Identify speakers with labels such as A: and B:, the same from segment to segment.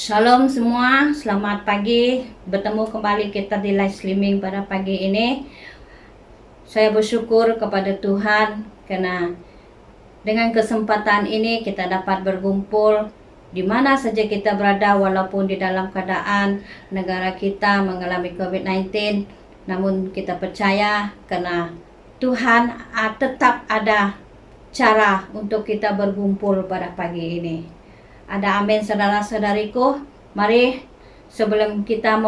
A: Shalom semua, selamat pagi. Bertemu kembali kita di live streaming pada pagi ini. Saya bersyukur kepada Tuhan karena dengan kesempatan ini kita dapat berkumpul di mana saja kita berada, walaupun di dalam keadaan negara kita mengalami COVID-19. Namun kita percaya karena Tuhan tetap ada cara untuk kita berkumpul pada pagi ini. Ada amin saudara-saudariku. Mari sebelum saya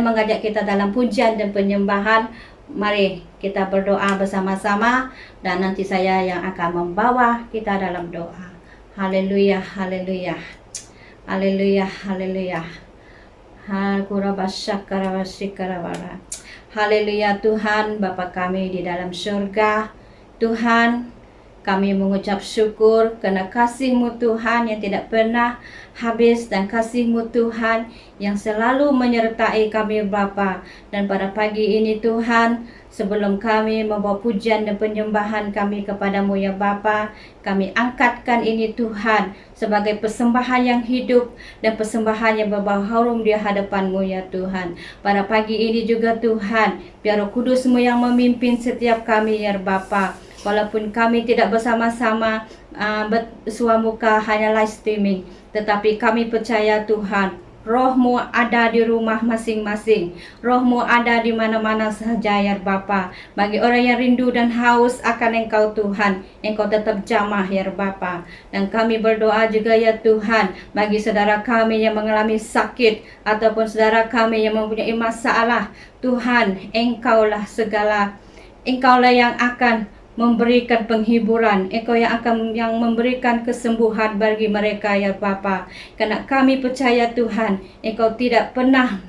A: mengajak kita dalam pujian dan penyembahan, mari kita berdoa bersama-sama dan nanti saya yang akan membawa kita dalam doa. Haleluya, haleluya. Haleluya, haleluya. Haleluya Tuhan, Bapa kami di dalam surga. Tuhan, kami mengucap syukur karena kasih-Mu Tuhan yang tidak pernah habis dan kasih-Mu Tuhan yang selalu menyertai kami Bapa. Dan pada pagi ini Tuhan, sebelum kami membawa pujian dan penyembahan kami kepadamu ya Bapa, kami angkatkan ini Tuhan sebagai persembahan yang hidup dan persembahan yang berbau harum di hadapan-Mu ya Tuhan. Pada pagi ini juga Tuhan, biar Roh Kudus-Mu yang memimpin setiap kami ya Bapa. Walaupun kami tidak bersama-sama bersua muka hanya live streaming, tetapi kami percaya Tuhan, Roh-Mu ada di rumah masing-masing. Roh-Mu ada di mana-mana saja ya Bapa. Bagi orang yang rindu dan haus akan Engkau Tuhan, Engkau tetap jamah ya Bapa. Dan kami berdoa juga ya Tuhan, bagi saudara kami yang mengalami sakit ataupun saudara kami yang mempunyai masalah, Tuhan, Engkaulah segala. Engkaulah yang akan memberikan penghiburan, Engkau yang akan memberikan kesembuhan bagi mereka ya Bapa. Karena kami percaya Tuhan, Engkau tidak pernah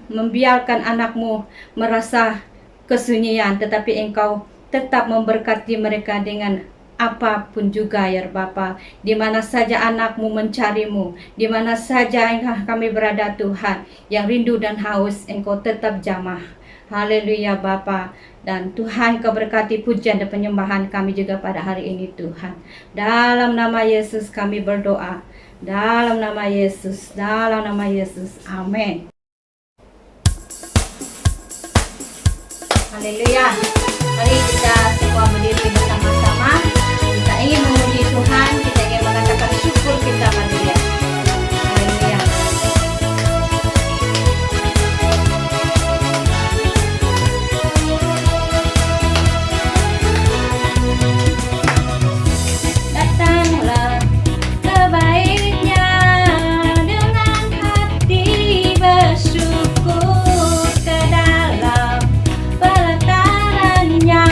A: membiarkan anak-Mu merasa kesunyian, tetapi Engkau tetap memberkati mereka dengan apapun juga ya Bapa. Di mana saja anak-Mu mencari-Mu, di mana saja kami berada Tuhan, yang rindu dan haus, Engkau tetap jamah. Haleluya Bapa. Dan Tuhan Kau berkati pujian dan penyembahan kami juga pada hari ini Tuhan. Dalam nama Yesus kami berdoa. Dalam nama Yesus, dalam nama Yesus. Amin. Haleluya. Mari kita semua berdiri bersama-sama. Kita ingin memuji Tuhan, kita ingin mengatakan syukur kita pada Dia. Haleluya. Datanglah sebaiknya dengan hati bersyukur ke dalam pelatarannya.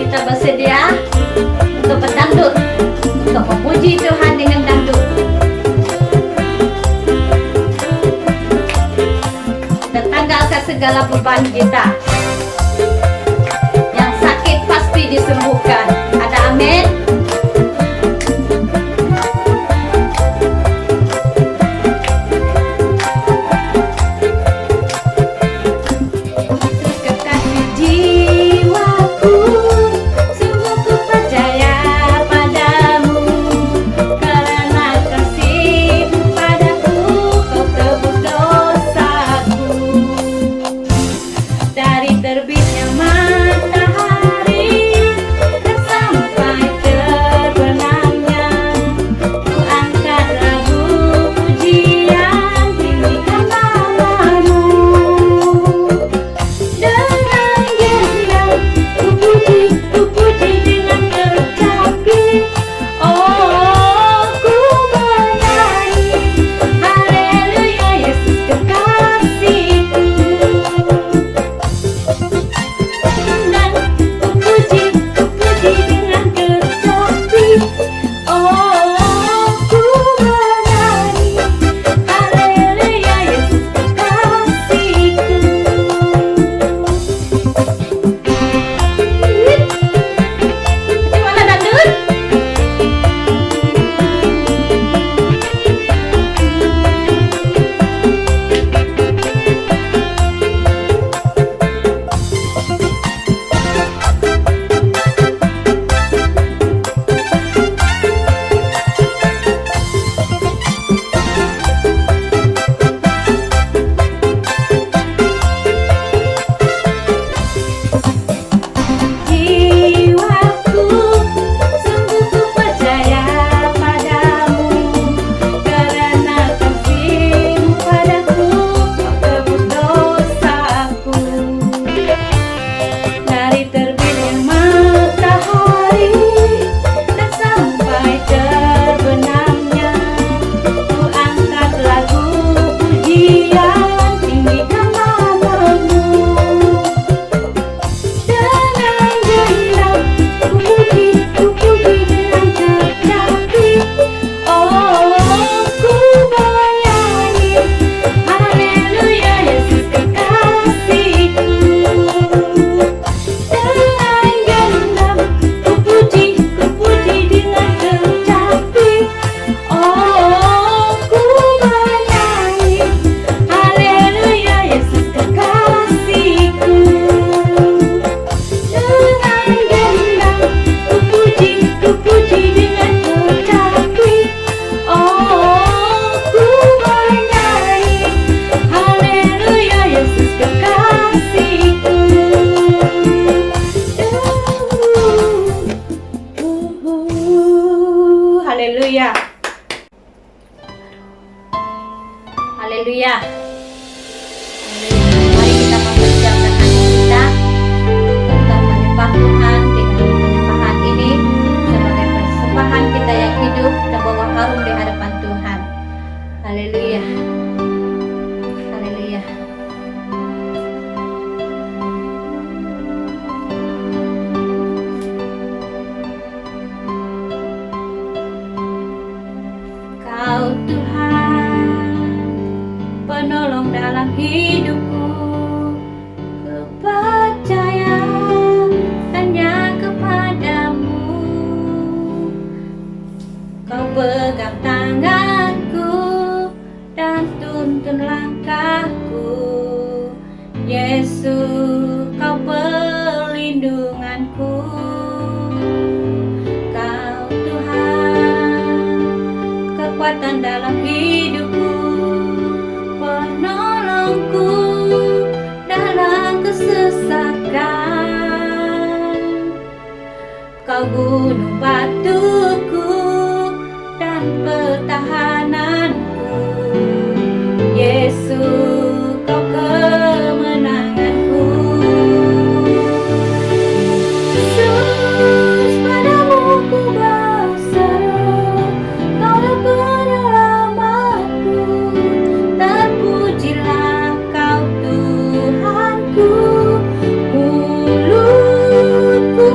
A: kita bersedia untuk berdangdut, untuk memuji Tuhan dengan dangdut. Kita tanggalkan segala beban kita. Yang sakit pasti disembuhkan. Ada amin? Haleluya. Haleluya. Mari kita mempersiapkan hati kita untuk menyembah Tuhan dengan penyembahan ini sebagai persembahan kita yang hidup dan bawa harum di hadapan Tuhan. Haleluya. Haleluya. Kau Tuhan, penolong dalam hidupku, ku percaya hanya kepadamu. Kau pegang tanganku dan tuntun langkahku, Yesus, kau perlindunganku. Kau Tuhan, kekuatan dalam hidupku, penolongku dalam kesesakan. Kau gunung batuku dan pertahananku, Yesus, kau kemenanganku. Yesus, padamu ku berseru, Kaulah penyelamatku. Terpujilah Kau Tuhanku, mulutku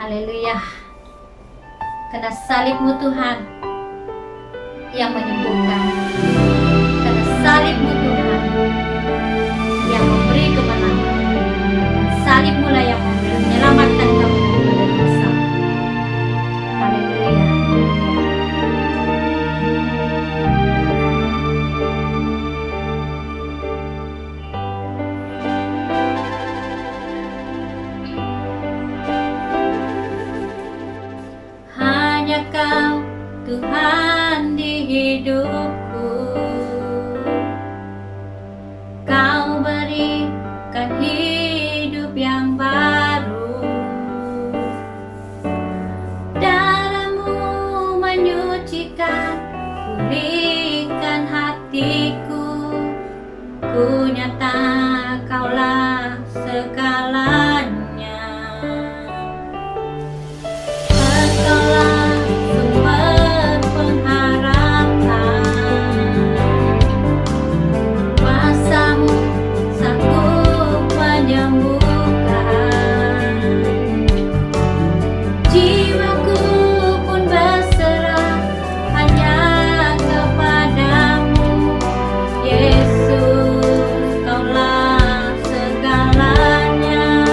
A: Haleluya. Karena salib-Mu Tuhan yang menyembuhkan. Karena salib-Mu Tuhan yang memberi kemenangan. Salib-Mu lah yang menyelamatkan kami dari dosa. Haleluya. Hanya Kau Tuhan di hidupku. Kau berikan hidup yang baru. Darah-Mu menyucikan, pulihkan hatiku. Ku nyata Kaulah segalanya. Engkaulah sumber pengharapan. Kuasa-Mu sanggup menyembuhkan. Jiwaku pun berserah hanya kepadamu. Yesus, Kaulah segalanya.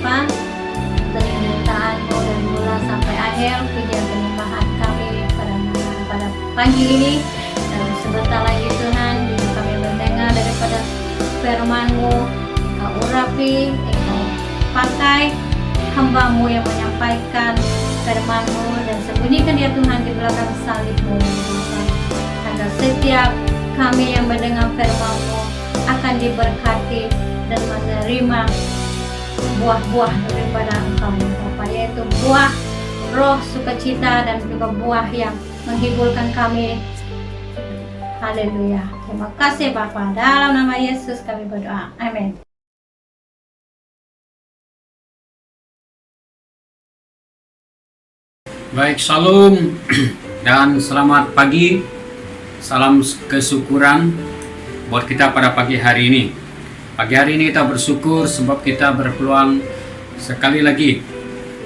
A: Bapa, penyertaan-Mu dari mula sampai akhir kegiatan penyembahan kami pada pagi ini. Dan sebentar lagi Tuhan, bila kami mendengar daripada firman-Mu, Engkau urapi, Engkau pakai hamba-Mu yang menyampaikan firman-Mu, dan sembunyikan dia Tuhan di belakang salib-Mu, agar setiap kami yang mendengar firman-Mu akan diberkati dan menerima buah-buah daripada Engkau Bapa, yaitu buah roh sukacita dan juga buah yang menghiburkan kami. Haleluya. Terima kasih Bapa. Dalam nama Yesus kami berdoa. Amin.
B: Baik, shalom dan selamat pagi. Salam kesyukuran buat kita pada pagi hari ini. Pagi hari ini kita bersyukur sebab kita berpeluang sekali lagi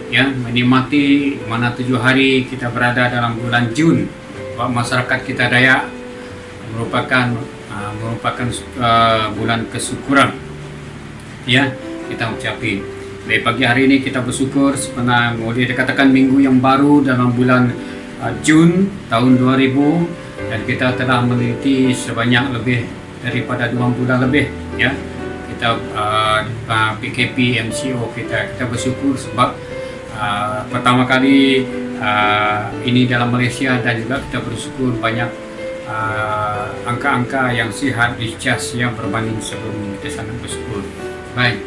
B: ya menikmati mana 7 hari kita berada dalam bulan Jun. Buat masyarakat kita Dayak merupakan bulan kesyukuran. Ya, kita ucapi. Di pagi hari ini kita bersyukur sebenarnya boleh dikatakan minggu yang baru dalam bulan Jun tahun 2000, dan kita telah meneliti sebanyak lebih daripada 2 bulan lebih ya. Kita PKP MCO kita bersyukur sebab pertama kali ini dalam Malaysia, dan juga kita bersyukur banyak angka-angka yang sihat discharge yang berbanding sebelum. Kita sangat bersyukur. Baik,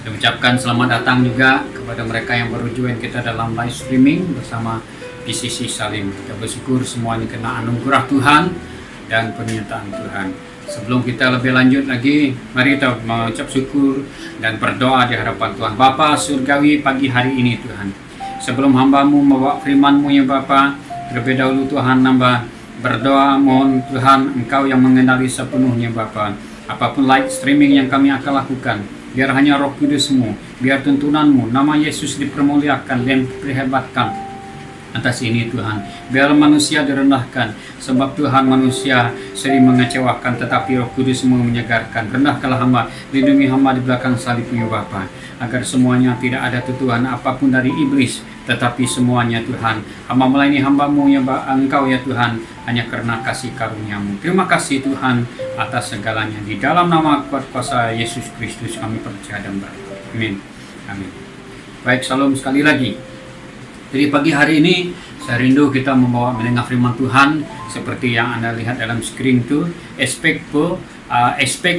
B: saya ucapkan selamat datang juga kepada mereka yang baru join kita dalam live streaming bersama PCC Salim. Kita bersyukur semuanya kena anugerah Tuhan dan penyertaan Tuhan. Sebelum kita lebih lanjut lagi, mari kita mengucap syukur dan berdoa di hadapan Tuhan. Bapa surgawi, pagi hari ini Tuhan, sebelum hamba-Mu membawa firman-Mu ya Bapa, terlebih dahulu Tuhan hamba berdoa mohon Tuhan Engkau yang mengenali sepenuhnya Bapa. Apapun live streaming yang kami akan lakukan, biar hanya Roh Kudus-Mu, biar tuntunan-Mu, nama Yesus dipermuliakan dan diperhebatkan atas ini Tuhan. Biar manusia direndahkan, sebab Tuhan manusia sering mengecewakan, tetapi Roh Kudus-Mu menyegarkan. Rendahkanlah hamba, lindungi hamba di belakang salib-Mu Bapa, agar semuanya tidak ada tuduhan apapun dari iblis, tetapi semuanya Tuhan hamba melayani hamba-Mu ya Engkau ya Tuhan, hanya karena kasih karunia-Mu. Terima kasih Tuhan atas segalanya. Di dalam nama kuat kuasa Yesus Kristus kami percaya dan berdoa. Amin. Amin. Baik, salam sekali lagi. Jadi pagi hari ini saya rindu kita membawa mendengar firman Tuhan seperti yang Anda lihat dalam screen itu, expect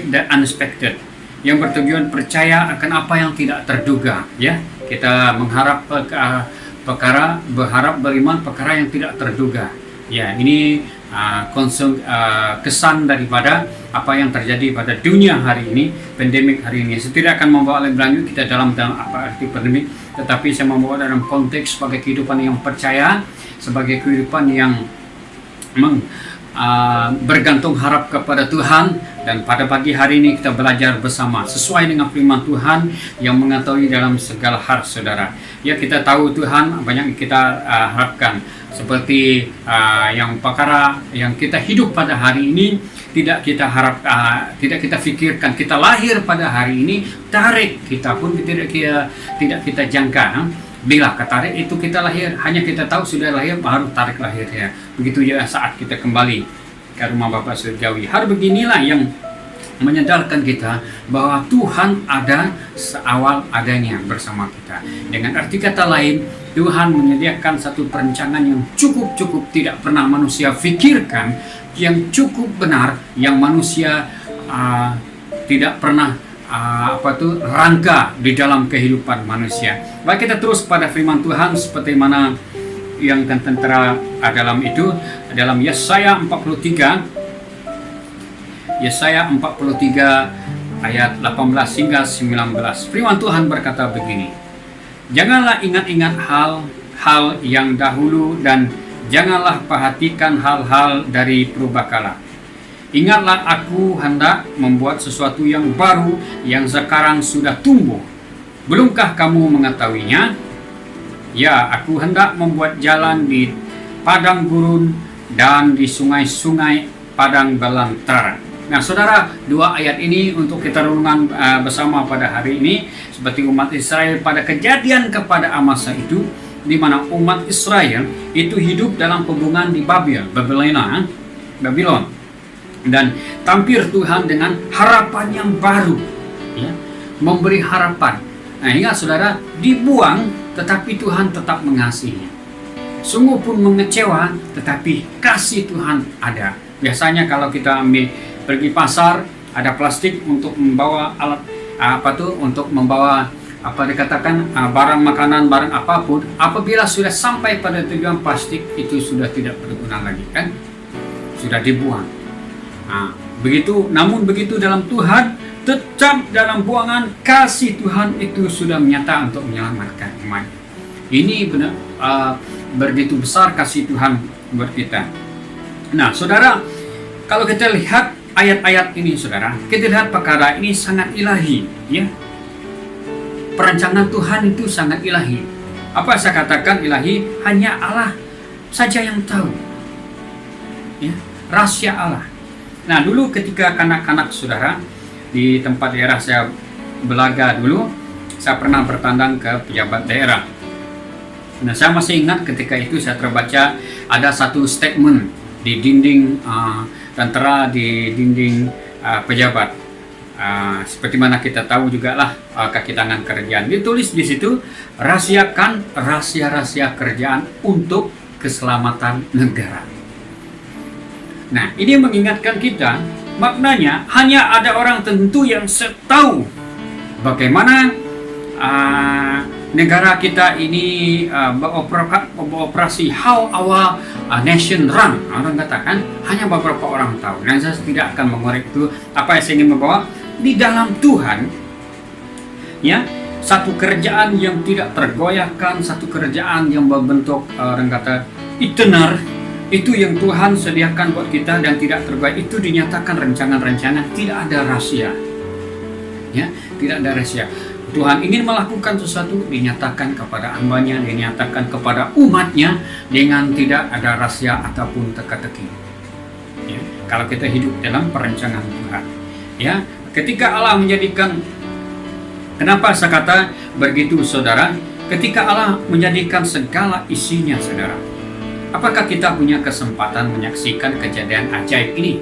B: the unexpected, yang bertujuan percaya akan apa yang tidak terduga ya. Kita mengharap berharap beriman perkara yang tidak terduga. Ya, ini kesan daripada apa yang terjadi pada dunia hari ini, pandemik hari ini. Saya tidak akan membawa lebih lanjut kita dalam apa arti pandemik, tetapi saya membawa dalam konteks sebagai kehidupan yang percaya, sebagai kehidupan yang bergantung harap kepada Tuhan. Dan pada pagi hari ini kita belajar bersama sesuai dengan firman Tuhan yang mengetahui dalam segala hal saudara. Ya, kita tahu Tuhan banyak kita harapkan, seperti yang perkara yang kita hidup pada hari ini tidak kita harap, tidak kita fikirkan. Kita lahir pada hari ini, tarik kita pun tidak kita jangka. Bila ketarik itu kita lahir, hanya kita tahu sudah lahir baru tarik lahirnya. Begitu juga saat kita kembali ke rumah Bapa surgawi. Hal beginilah yang menyadarkan kita bahwa Tuhan ada seawal adanya bersama kita. Dengan arti kata lain, Tuhan menyediakan satu perencanaan yang cukup tidak pernah manusia fikirkan, yang cukup benar, yang manusia tidak pernah rangka di dalam kehidupan manusia. Baik, kita terus pada firman Tuhan seperti mana yang tertera dalam itu, dalam Yesaya 43 ayat 18 hingga 19. Firman Tuhan berkata begini: janganlah ingat-ingat hal-hal yang dahulu, dan janganlah perhatikan hal-hal dari purbakala. Ingatlah, aku hendak membuat sesuatu yang baru, yang sekarang sudah tumbuh. Belumkah kamu mengetahuinya? Ya, aku hendak membuat jalan di padang gurun dan di sungai-sungai padang belantara. Nah, saudara, dua ayat ini untuk kita renungan bersama pada hari ini, seperti umat Israel pada kejadian kepada Amasa itu, di mana umat Israel itu hidup dalam pembungan di Babylon, dan tampil Tuhan dengan harapan yang baru, ya, memberi harapan. Nah, ingat saudara, dibuang tetapi Tuhan tetap mengasihi. Sungguh pun mengecewa, tetapi kasih Tuhan ada. Biasanya kalau kita pergi pasar, ada plastik untuk membawa alat untuk membawa dikatakan barang makanan, barang apapun. Apabila sudah sampai pada tujuan, plastik itu sudah tidak berguna lagi, kan? Sudah dibuang. Nah, namun begitu dalam Tuhan, tetap dalam buangan kasih Tuhan itu sudah menyata untuk menyelamatkan umat. Ini benar begitu besar kasih Tuhan buat kita. Nah, saudara, kalau kita lihat ayat-ayat ini, saudara, kita lihat perkara ini sangat ilahi, ya. Perancangan Tuhan itu sangat ilahi. Apa saya katakan ilahi? Hanya Allah saja yang tahu, ya, rahasia Allah. Nah, dulu ketika kanak-kanak saudara di tempat daerah saya belaga dulu, saya pernah bertandang ke pejabat daerah. Nah, saya masih ingat ketika itu saya terbaca ada satu statement di dinding dan tera di dinding pejabat. Seperti mana kita tahu juga lah, kaki tangan kerjaan. Ditulis di situ, rahasiakan rahasia-rahasia kerjaan untuk keselamatan negara. Nah, ini mengingatkan kita, maknanya hanya ada orang tertentu yang tahu bagaimana negara kita ini beroperasi, how our nation run. Orang katakan hanya beberapa orang tahu. Dan saya tidak akan mengorek itu. Apa yang saya ingin membawa di dalam Tuhan, ya, satu kerjaan yang tidak tergoyahkan, satu kerjaan yang berbentuk orang kata eternal, itu yang Tuhan sediakan buat kita dan tidak tergoyah. Itu dinyatakan rancangan-rancangan, tidak ada rahasia, ya, tidak ada rahasia. Tuhan ingin melakukan sesuatu, dinyatakan kepada hambanya, dinyatakan kepada umatnya dengan tidak ada rahasia ataupun teka-teki. Ya, kalau kita hidup dalam perancangan Tuhan, ya, ketika Allah menjadikan, kenapa saya kata begitu, saudara? Ketika Allah menjadikan segala isinya, saudara, apakah kita punya kesempatan menyaksikan kejadian ajaib ini?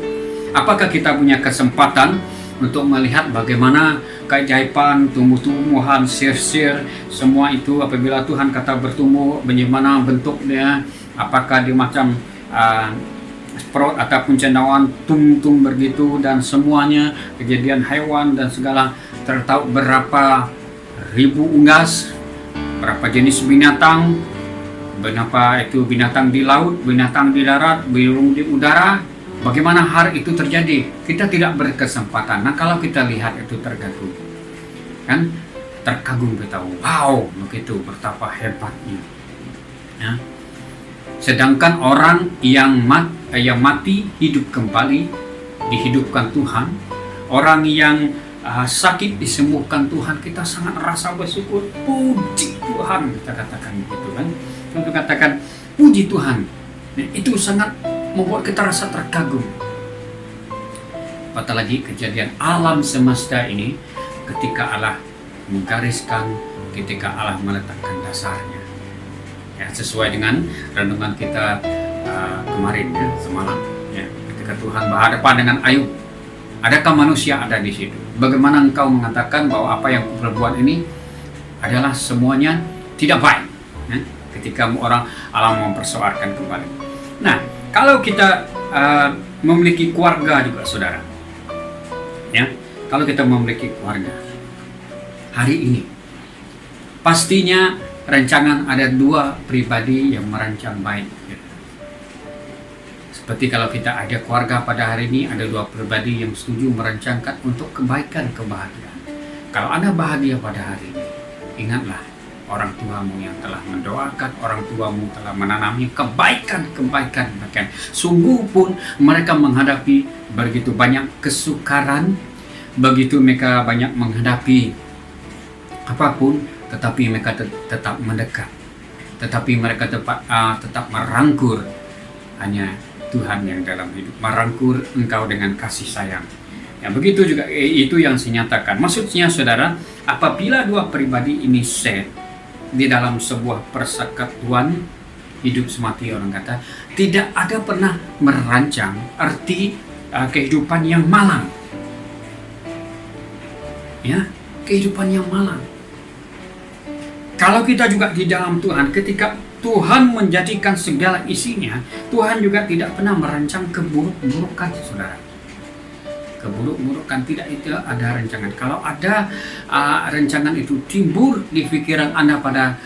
B: Apakah kita punya kesempatan untuk melihat bagaimana keajaiban tumbuh-tumbuhan, sir-sir, semua itu apabila Tuhan kata bertumbuh, bagaimana bentuknya, apakah dia macam sprout ataupun cendawan tum-tum begitu, dan semuanya, kejadian hewan dan segala, tertahu berapa ribu unggas, berapa jenis binatang, berapa itu binatang di laut, binatang di darat, burung di udara. Bagaimana hari itu terjadi, kita tidak berkesempatan. Nah, kalau kita lihat itu terkagum, kan, terkagum, kita wow, begitu betapa hebatnya, ya. Sedangkan orang yang mati hidup kembali, dihidupkan Tuhan. Orang yang sakit disembuhkan Tuhan. Kita sangat rasa bersyukur, puji Tuhan, kita katakan begitu, kan. Untuk katakan puji Tuhan, nah, itu sangat membuat kita rasa terkagum. Apatah lagi kejadian alam semesta ini, ketika Allah menggariskan, ketika Allah meletakkan dasarnya, ya, sesuai dengan renungan kita kemarin, ya, semalam, ya, ketika Tuhan berhadapan dengan Ayub. Adakah manusia ada di situ? Bagaimana engkau mengatakan bahwa apa yang kuperbuat ini adalah semuanya tidak baik, ya, ketika orang Allah mempersoalkan kembali. Nah, kalau kita memiliki keluarga juga, saudara, ya, kalau kita memiliki keluarga hari ini, pastinya rancangan ada dua pribadi yang merancang baik, ya. Seperti kalau kita ada keluarga pada hari ini, ada dua pribadi yang setuju merancangkan untuk kebaikan, kebahagiaan. Kalau Anda bahagia pada hari ini, ingatlah orang tuamu yang telah mendoakan, orang tuamu telah menanami kebaikan. Sungguh pun mereka menghadapi begitu banyak kesukaran, begitu mereka banyak menghadapi apapun, tetapi mereka tetap mendekat, tetapi mereka tetap merangkul hanya Tuhan yang dalam hidup, merangkul engkau dengan kasih sayang. Ya, begitu juga itu yang dinyatakan. Maksudnya saudara, apabila dua pribadi ini set di dalam sebuah persekutuan hidup semati, orang kata, tidak ada pernah merancang arti kehidupan yang malang. Ya, kehidupan yang malang. Kalau kita juga di dalam Tuhan, ketika Tuhan menjadikan segala isinya, Tuhan juga tidak pernah merancang keburuk-burukan, saudara. Keburuk-burukan tidak, itu ada rancangan. Kalau ada rancangan itu timbul di pikiran Anda pada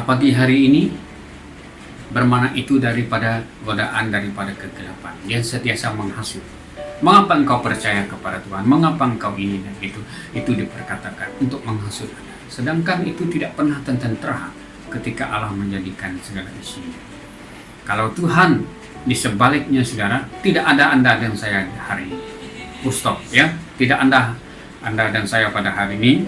B: pagi hari ini, bermana itu daripada godaan, daripada kegelapan. Dia sentiasa menghasut. Mengapa engkau percaya kepada Tuhan? Mengapa engkau ini dan itu? Itu diperkatakan untuk menghasut Anda. Sedangkan itu tidak pernah tentera ketika Allah menjadikan segala isinya. Kalau Tuhan di sebaliknya, saudara, tidak ada Anda dan saya hari ini. Stop, ya, tidak Anda dan saya pada hari ini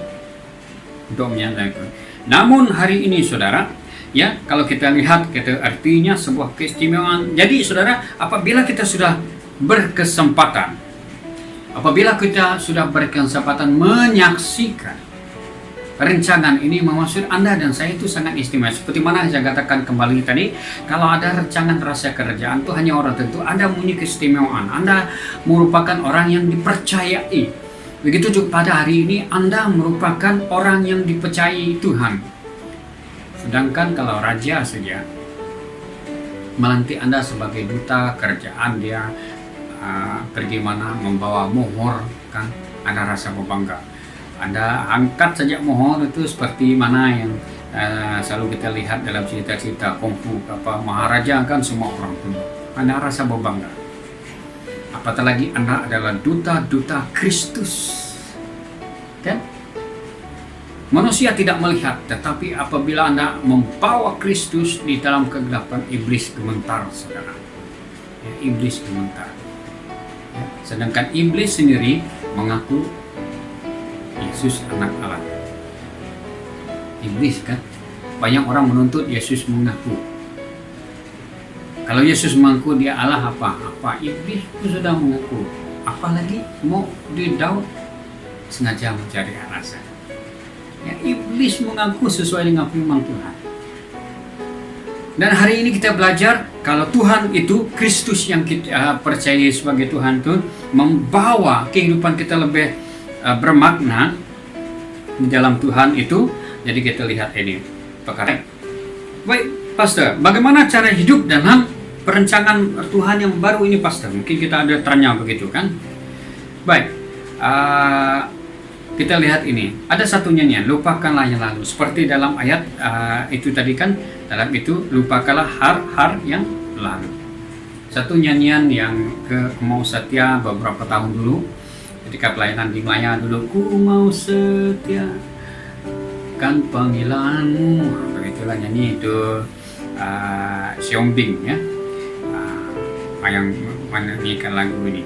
B: untuk menyatakan. Namun hari ini, saudara, ya, kalau kita lihat, kita artinya sebuah keistimewaan. Jadi saudara, apabila kita sudah berkesempatan menyaksikan rencangan ini, maksud Anda dan saya itu sangat istimewa. Seperti mana saya katakan kembali tadi, kalau ada rancangan rahasia kerajaan itu hanya orang tentu, Anda punya keistimewaan, Anda merupakan orang yang dipercayai. Begitu juga pada hari ini, Anda merupakan orang yang dipercayai Tuhan. Sedangkan kalau raja saja melantik Anda sebagai duta kerajaan, dia pergi mana membawa mohor, kan, Anda rasa berbangga. Anda angkat saja mohon itu seperti mana yang selalu kita lihat dalam cerita-cerita kungfu, maharaja kan semua orang tunduk. Anda rasa berbangga. Apatah lagi Anda adalah duta-duta Kristus. Kan? Manusia tidak melihat, tetapi apabila Anda membawa Kristus di dalam kegelapan, iblis gemetar, saudara. Ya, iblis gemetar. Ya, sedangkan iblis sendiri mengaku Yesus anak Allah. Iblis, kan, banyak orang menuntut Yesus mengaku. Kalau Yesus mengaku dia Allah, apa iblis itu sudah mengaku. Apalagi mau di Daud sengaja mencari alasan. Ya, iblis mengaku sesuai dengan firman Tuhan. Dan hari ini kita belajar kalau Tuhan itu Kristus yang kita percaya sebagai Tuhan itu membawa kehidupan kita lebih bermakna di dalam Tuhan itu. Jadi kita lihat ini perkara. Baik, Pastor, bagaimana cara hidup dalam perencanaan Tuhan yang baru ini, Pastor? Mungkin kita ada tanya begitu, kan? Baik, kita lihat ini. Ada satu nyanyian, lupakanlah yang lalu. Seperti dalam ayat itu tadi, kan, dalam itu lupakanlah har yang lalu. Satu nyanyian yang mau setia beberapa tahun dulu, ketika pelayanan di Maya dulu, ku mau setia kan panggilanmu, begitulah nyanyi itu Siombing, ya, yang menyanyikan lagu ini.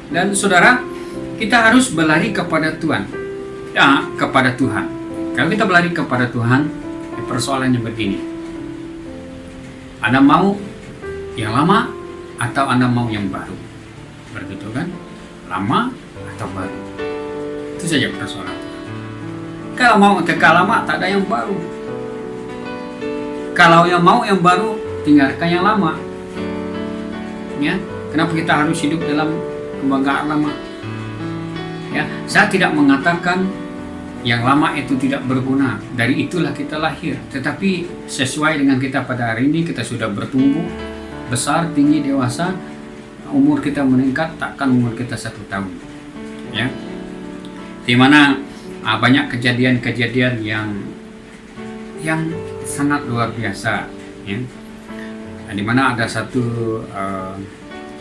B: Dan saudara, kita harus berlari kepada Tuhan, kepada Tuhan. Kalau kita berlari kepada Tuhan, persoalannya begini: Anda mau yang lama atau Anda mau yang baru? Begitu, kan? Lama atau baru? Itu saja persoalan. Kalau mau kekal lama, tak ada yang baru. Kalau yang mau yang baru, tinggalkan yang lama. Ya, kenapa kita harus hidup dalam kebanggaan lama? Ya, saya tidak mengatakan yang lama itu tidak berguna. Dari itulah kita lahir. Tetapi sesuai dengan kita pada hari ini, kita sudah bertumbuh, besar, tinggi, dewasa, umur kita meningkat, takkan umur kita 1 tahun. Ya, di mana banyak kejadian-kejadian yang sangat luar biasa, ya. Di mana ada satu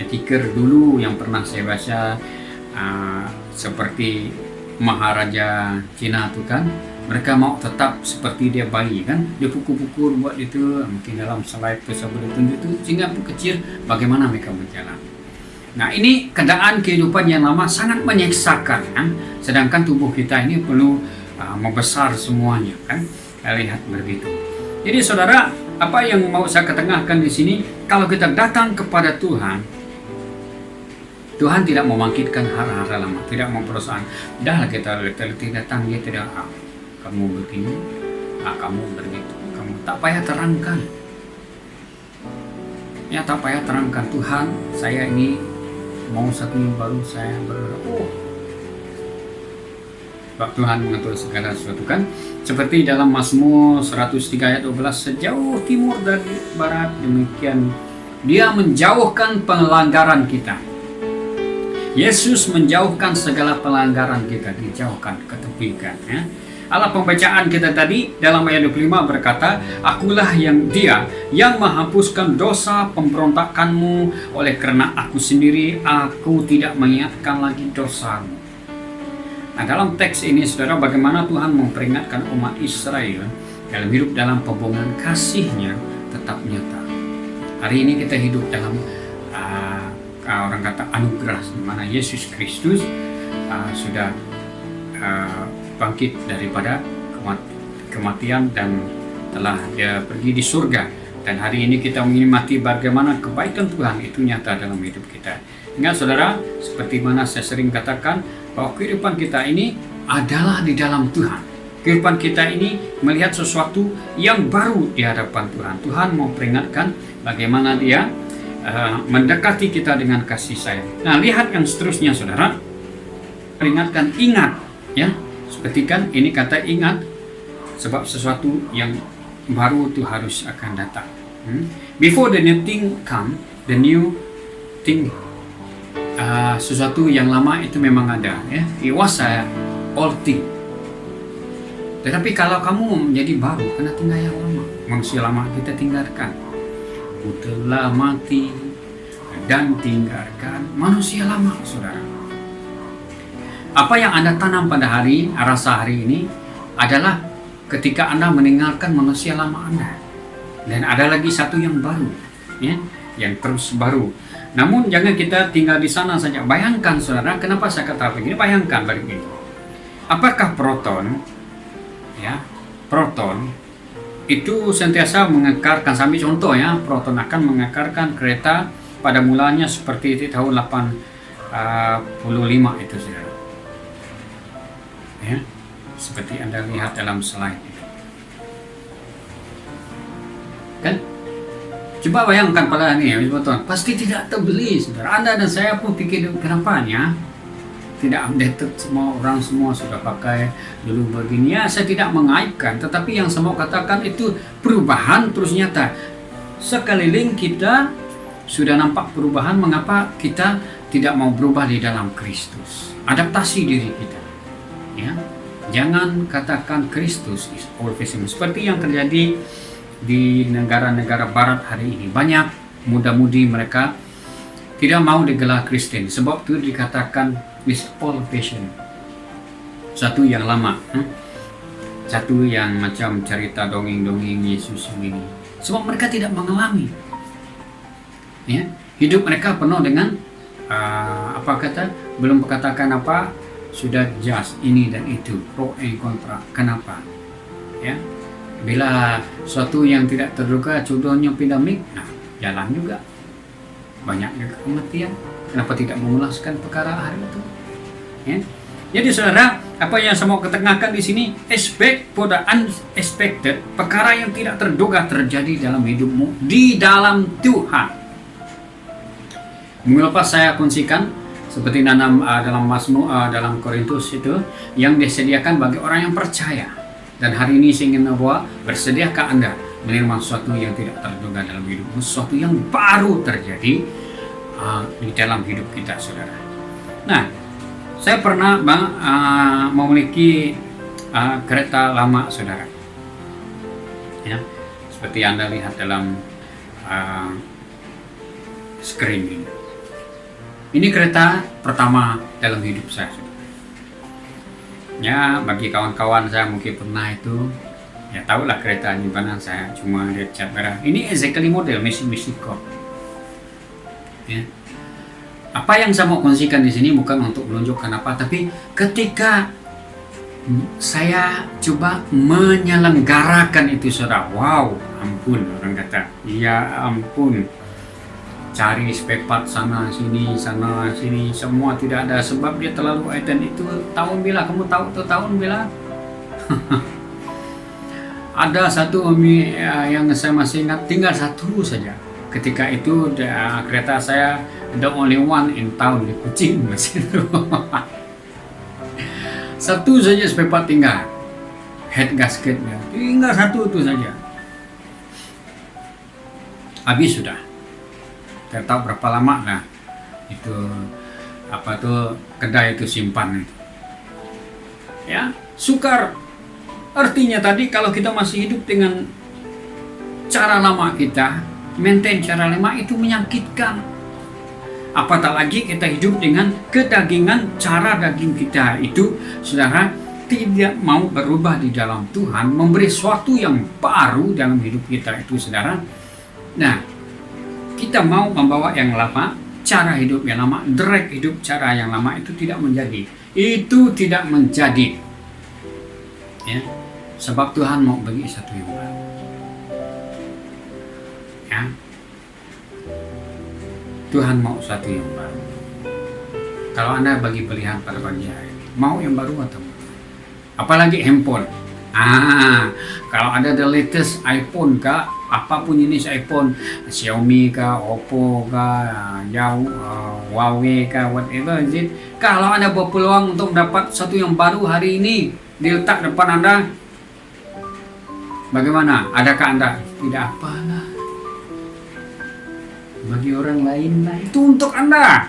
B: artikel dulu yang pernah saya baca, seperti Maharaja Cina itu, kan, mereka mau tetap seperti dia bayi, kan, dia pukul-pukul buat itu, mungkin dalam slide tersebut ditunjuk itu, sehingga kecil bagaimana mereka berjalan. Nah, ini keadaan kehidupan yang lama sangat menyiksakan, kan? Sedangkan tubuh kita ini perlu membesar semuanya, kan? Kita lihat begitu. Jadi saudara, apa yang mau saya ketengahkan di sini, kalau kita datang kepada Tuhan, Tuhan tidak membangkitkan hara-hara lama, tidak memperosaan. Dah kita datang, dia tidak, kamu begini, kamu begitu, kamu tak payah terangkan. Ya, tak payah terangkan, Tuhan, saya ini mau satu yang baru, saya berdoa. Sebab Tuhan mengatur segala sesuatu kan. Seperti dalam Mazmur 103 ayat 12, sejauh timur dari barat, demikian Dia menjauhkan pelanggaran kita. Yesus menjauhkan segala pelanggaran kita, dijauhkan, ketepikan. Ya. Allah pembacaan kita tadi dalam ayat 25 berkata, akulah Dia yang menghapuskan dosa pemberontakanmu, oleh karena aku sendiri, aku tidak mengingatkan lagi dosamu. Nah, dalam teks ini, saudara, bagaimana Tuhan memperingatkan umat Israel dalam hidup dalam pembongan kasih-Nya tetap nyata. Hari ini kita hidup dalam orang kata anugerah, di mana Yesus Kristus sudah bangkit daripada kematian dan telah Dia pergi di surga. Dan hari ini kita menikmati bagaimana kebaikan Tuhan itu nyata dalam hidup kita. Ingat saudara, seperti mana saya sering katakan, bahwa kehidupan kita ini adalah di dalam Tuhan. Kehidupan kita ini melihat sesuatu yang baru di hadapan Tuhan. Tuhan mau peringatkan bagaimana Dia mendekati kita dengan kasih sayang. Nah, lihat yang seterusnya saudara, peringatkan, ingat, ya. Seperti kan ini kata ingat, sebab sesuatu yang baru itu harus akan datang. Before the new thing come, the new thing, sesuatu yang lama itu memang ada, ya. It was old thing. Tetapi kalau kamu menjadi baru, kena tinggal yang lama. Manusia lama kita tinggalkan. Ku telah mati dan tinggalkan manusia lama, saudara. Apa yang Anda tanam pada rasa hari ini adalah ketika Anda meninggalkan manusia lama Anda. Dan ada lagi satu yang baru, ya, yang terus baru. Namun jangan kita tinggal di sana saja. Bayangkan saudara, kenapa saya kata begini? Bayangkan begini. Apakah proton, ya, proton itu sentiasa mengekarkan, sambil contoh ya, proton akan mengekarkan kereta pada mulanya seperti itu tahun 85 itu saudara. Ya, seperti Anda lihat dalam slide itu. Kan? Coba bayangkan pada ini, betul. Pasti tidak terbeli, saudara. Anda dan saya pun pikir kenapanya tidak updated, semua orang semua sudah pakai dulu begini. Ya, saya tidak mengaibkan, tetapi yang saya mau katakan itu perubahan terus nyata. Sekeliling kita sudah nampak perubahan, mengapa kita tidak mau berubah di dalam Kristus? Adaptasi diri kita. Ya. Jangan katakan Kristus is always same. Seperti yang terjadi di negara-negara barat hari ini. Banyak muda-mudi mereka tidak mau digelar Kristen, sebab itu dikatakan is old fashion. Satu yang lama, satu yang macam cerita dongeng-dongeng Yesus ini. Sebab mereka tidak mengalami, ya, hidup mereka penuh dengan belum katakan apa, sudah just ini dan itu, pro and kontra. Kenapa? Ya, bila suatu yang tidak terduga, contohnya pandemik, nah jalan juga banyaknya kematian. Kenapa tidak mengulaskan perkara hari itu? Ya. Jadi saudara, apa yang saya mau ketengahkan di sini, expect for the unexpected, perkara yang tidak terduga terjadi dalam hidupmu di dalam Tuhan. Minggu lepas saya kongsikan seperti dalam Mazmur dalam Korintus itu yang disediakan bagi orang yang percaya. Dan hari ini saya ingin membawa, bersediakah Anda menerima sesuatu yang tidak terduga dalam hidupmu, sesuatu yang baru terjadi di dalam hidup kita, saudara. Nah, saya pernah memiliki kereta lama, saudara. Ya, seperti Anda lihat dalam screen ini. Ini kereta pertama dalam hidup saya, saudara. Ya, bagi kawan-kawan saya mungkin pernah itu, ya tahulah kereta nyimpanan saya, cuma lihat cat merah. Ini exactly model Mitsubishi Corp. Ya. Apa yang saya mau kongsikan di sini bukan untuk menunjukkan apa, tapi ketika saya coba menyelenggarakan itu, saudara, wow, ampun, orang kata, ya ampun. cari spare part sana sini semua tidak ada, sebab dia terlalu dan itu tahun bila kamu tahu tuh tahun bila ada satu yang saya masih ingat, tinggal satu saja. Ketika itu kereta saya the only one in town di Kuching masih itu. Satu saja spare part tinggal, head gasketnya tinggal satu itu saja. Habis sudah. Tidak tahu berapa lama lah itu kedai itu simpan itu. Ya, sukar. Artinya tadi kalau kita masih hidup dengan cara lama kita, maintain cara lama itu menyakitkan. Apatah lagi kita hidup dengan kedagingan, cara daging kita itu, saudara, tidak mau berubah di dalam Tuhan, memberi sesuatu yang baru dalam hidup kita itu, saudara. Nah, kita mau membawa yang lama, cara hidup yang lama, drag hidup cara yang lama itu tidak menjadi. Itu tidak menjadi. Ya, sebab Tuhan mau bagi satu yang baru. Ya, Tuhan mau satu yang baru. Kalau Anda bagi pilihan pada pagi hari, mau yang baru atau bukan? Apalagi handphone. Kalau ada the latest iPhone kah, apapun jenis iPhone, Xiaomi kah, Oppo kah, Huawei kah, whatever is it. Kalau Anda berpeluang untuk mendapat satu yang baru hari ini diletak depan Anda, bagaimana? Adakah Anda? Tidak apalah. Bagi orang lain lah, itu untuk Anda.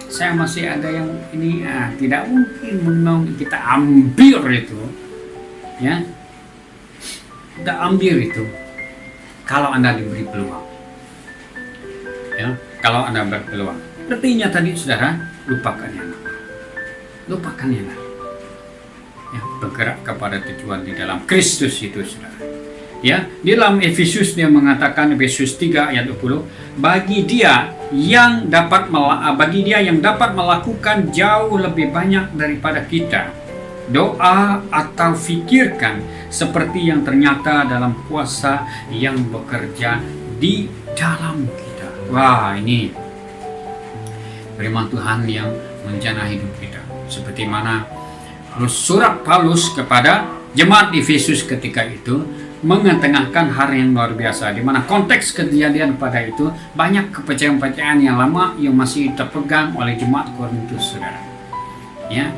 B: Saya masih ada yang ini, tidak mungkin memang kita ambil itu. Ya, kita ambil itu kalau Anda diberi peluang. Ya, kalau Anda berpeluang. Artinya tadi, saudara, lupakan yang lama. Lupakan yang lama. Ya, bergerak kepada tujuan di dalam Kristus itu, saudara. Ya, di dalam Efesus dia mengatakan, Efesus 3 ayat 20, bagi dia yang dapat melakukan jauh lebih banyak daripada kita doa atau fikirkan, seperti yang ternyata dalam kuasa yang bekerja di dalam kita. Wah, ini firman Tuhan yang menjana hidup kita. Seperti mana surat Paulus kepada jemaat di Efesus ketika itu mengetengahkan hari yang luar biasa, di mana konteks kejadian pada itu banyak kepercayaan-kepercayaan yang lama yang masih terpegang oleh jemaat Korintus, saudara. Ya,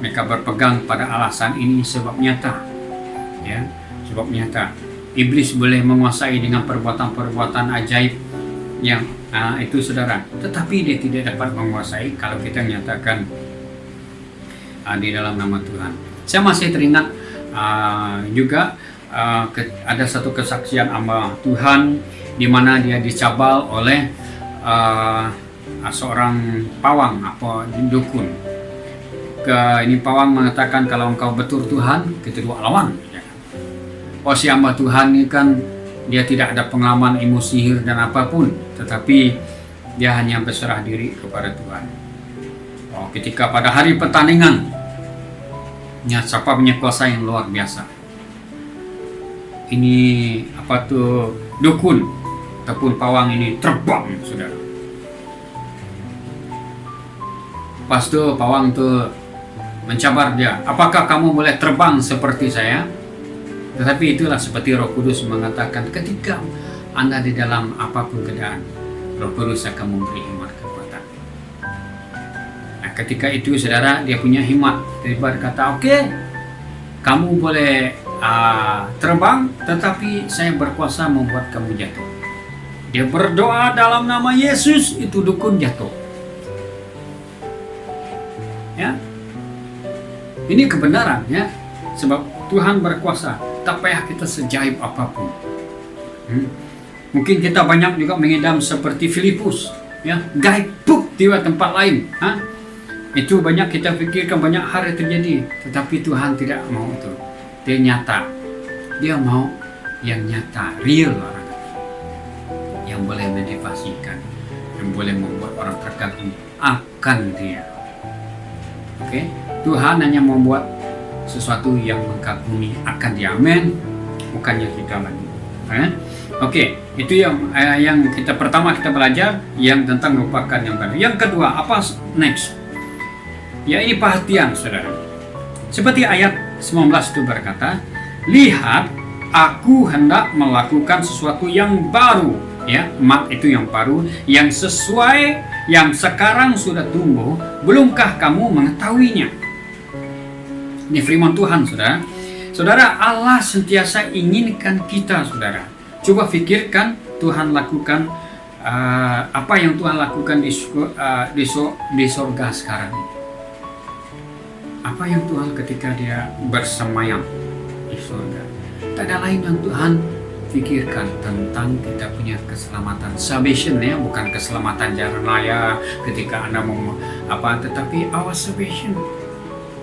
B: mereka berpegang pada alasan ini sebab nyata. Ya, sebab nyata. Iblis boleh menguasai dengan perbuatan-perbuatan ajaib yang itu, saudara. Tetapi dia tidak dapat menguasai kalau kita nyatakan di dalam nama Tuhan. Saya masih teringat juga ada satu kesaksian hamba Tuhan di mana dia dicabal oleh seorang pawang apa dukun. Ini pawang mengatakan, kalau engkau betul Tuhan, kita dua lawan. Oh, si hamba Tuhan ini kan dia tidak ada pengalaman ilmu sihir dan apapun, tetapi dia hanya berserah diri kepada Tuhan. Oh, ketika pada hari pertandingan, siapa punya kuasa yang luar biasa. Ini dukun ataupun pawang ini terbang, saudara. Pas tuh pawang tuh mencabar dia, apakah kamu boleh terbang seperti saya? Tetapi itulah seperti Roh Kudus mengatakan, ketika Anda di dalam apapun keadaan, Roh Kudus akan memberi hikmat kekuatan. Nah, ketika itu, saudara, dia punya hikmat. Dia berkata, oke, kamu boleh terbang, tetapi saya berkuasa membuat kamu jatuh. Dia berdoa dalam nama Yesus, itu dukun jatuh. Ya, ini kebenaran, ya, sebab Tuhan berkuasa. Tak payah kita sejaib apapun. Mungkin kita banyak juga mengidam seperti Filipus, ya, gaib di tempat lain. Itu banyak kita pikirkan, banyak hari terjadi, tetapi Tuhan tidak mau itu. Dia nyata. Dia mau yang nyata, real orang, yang boleh motivasikan, yang boleh membuat orang terkagum akan dia. Oke, Tuhan hanya membuat sesuatu yang mengagumi akan dia. Amin. Bukannya kita lagi. Oke, itu yang pertama kita belajar yang tentang melupakan yang baru. Yang kedua, apa next? Ya, ini perhatian, saudara. Seperti ayat 19 itu berkata, lihat, aku hendak melakukan sesuatu yang baru. Ya, mat itu yang baru, yang sesuai, yang sekarang sudah tumbuh, belumkah kamu mengetahuinya? Ini firman Tuhan, saudara. Saudara, Allah sentiasa inginkan kita, saudara. Coba pikirkan Tuhan lakukan apa yang Tuhan lakukan di surga sekarang. Apa yang Tuhan ketika dia bersemayam di surga. Tak ada lain yang Tuhan pikirkan tentang kita punya keselamatan. Salvation, ya, bukan keselamatan jalan raya ketika Anda mau tetapi our salvation.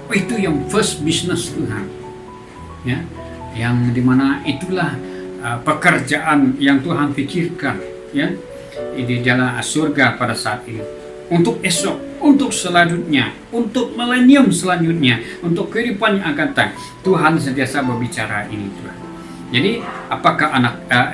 B: Itu yang first business Tuhan. Ya, yang dimana itulah pekerjaan yang Tuhan pikirkan, ya, di dalam surga pada saat ini, untuk esok, untuk selanjutnya, untuk milenium selanjutnya, untuk kehidupan yang akan datang. Tuhan sentiasa berbicara ini, Tuhan. Jadi apakah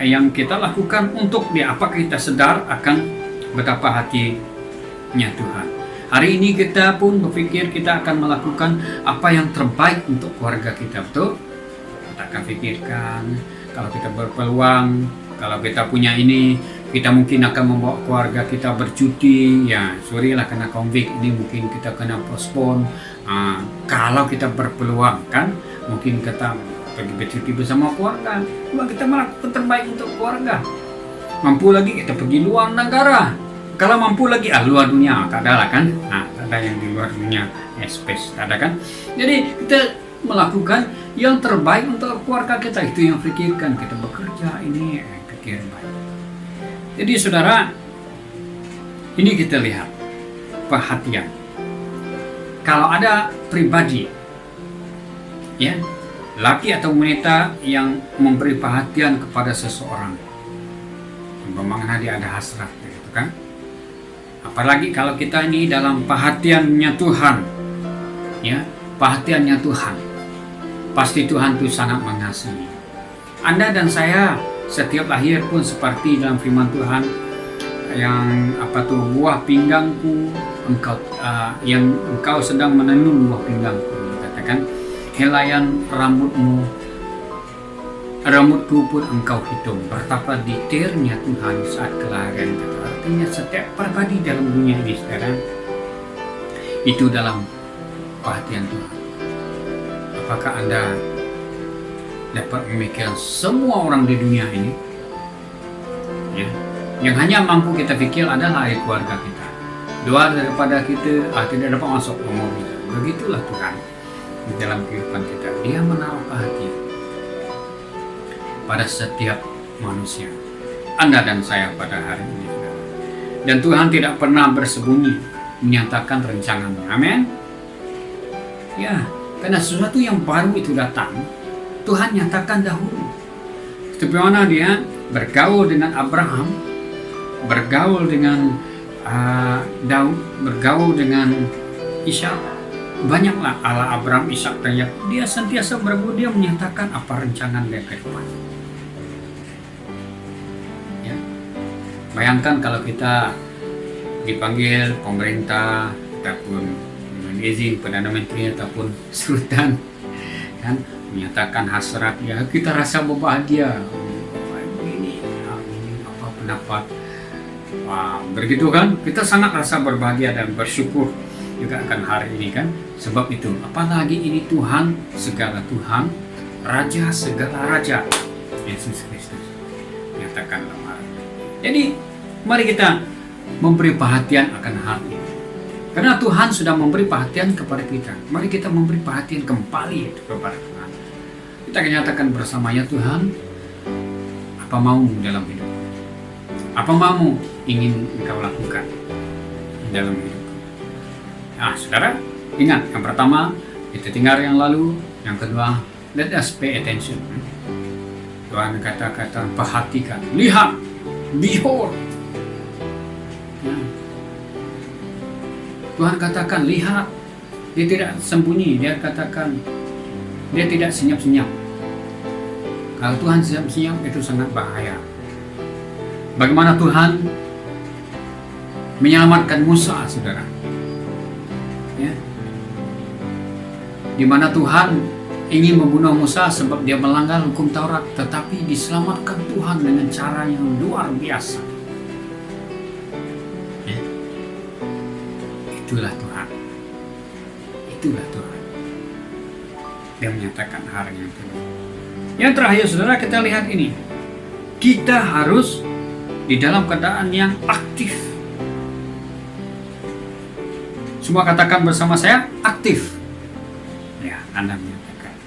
B: yang kita lakukan untuk dia? Apakah kita sadar akan betapa hatinya Tuhan? Hari ini kita pun berpikir kita akan melakukan apa yang terbaik untuk keluarga kita, betul? Kita akan pikirkan. Kalau kita berpeluang, kalau kita punya ini, kita mungkin akan membawa keluarga kita bercuti. Ya, sorry lah karena konflik ini mungkin kita kena postpone. Kalau kita berpeluang, kan, mungkin kita pergi bercuti bersama keluarga. Cuma kita melakukan terbaik untuk keluarga. Mampu lagi kita pergi luar negara. Kalau mampu lagi, luar dunia, tak ada lah kan? Tak ada yang di luar dunia, space, tak ada kan? Jadi kita melakukan yang terbaik untuk keluarga kita, itu yang pikirkan. Kita bekerja ini pikir baik. Jadi saudara, ini kita lihat perhatian. Kalau ada pribadi, ya, laki atau wanita yang memberi perhatian kepada seseorang, bermakna dia ada hasrat, gitu kan? Apalagi kalau kita ini dalam perhatiannya Tuhan, ya, perhatiannya Tuhan. Pasti Tuhan itu sangat mengasihi. Anda dan saya setiap lahir pun seperti dalam firman Tuhan yang buah pinggangku yang engkau sedang menenun buah pinggangku, dikatakan helaian rambutku pun engkau hitung, betapa detailnya Tuhan saat kelahiran kita. Artinya setiap pribadi dalam dunia ini sekarang itu dalam perhatian Tuhan. Apakah Anda dapat memikirkan semua orang di dunia ini? Ya, yang hanya mampu kita pikir adalah ahli keluarga kita. Doa daripada kita tidak dapat masuk umur kita. Begitulah Tuhan di dalam kehidupan kita. Dia menaruh perhatian pada setiap manusia, Anda dan saya pada hari ini. Dan Tuhan tidak pernah bersembunyi menyatakan rencananya. Amin. Ya, karena sesuatu yang baru itu datang, Tuhan nyatakan dahulu. Seperti mana dia bergaul dengan Abraham, bergaul dengan Daud, bergaul dengan Ishak. Banyaklah Allah Abraham, Ishak, dan Yakub. Dia sentiasa bergaul, dia menyatakan apa rencana dia ke depan. Ya. Bayangkan kalau kita dipanggil pemerintah ataupun izin Perdana Menteri ataupun Sultan, kan, menyatakan hasrat, ya kita rasa berbahagia. Ini apa pendapat, begitu kan, kita sangat rasa berbahagia dan bersyukur juga akan hari ini, kan. Sebab itu, apalagi ini Tuhan segala Tuhan, Raja segala Raja, Yesus Kristus, menyatakan dalam hari ini. Jadi mari kita memberi perhatian akan hal ini. Karena Tuhan sudah memberi perhatian kepada kita. Mari kita memberi perhatian kembali kepada Tuhan. Kita akan nyatakan bersamanya, Tuhan, apa maumu dalam hidup? Apa maumu ingin engkau lakukan dalam hidup? Nah, saudara, ingat, yang pertama, kita tinggal yang lalu. Yang kedua, let us pay attention. Tuhan kata-kata, perhatikan, lihat, behold. Tuhan katakan, lihat. Dia tidak sembunyi. Dia katakan, dia tidak senyap-senyap. Kalau Tuhan senyap-senyap, itu sangat bahaya. Bagaimana Tuhan menyelamatkan Musa, saudara. Ya. Di mana Tuhan ingin membunuh Musa sebab dia melanggar hukum Taurat, tetapi diselamatkan Tuhan dengan cara yang luar biasa. Ya. Itulah Tuhan. Itulah Tuhan. Dia menyatakan hal yang itu. Yang terakhir, saudara, kita lihat ini. Kita harus di dalam keadaan yang aktif. Semua katakan bersama saya, aktif. Ya, Anda menyatakan.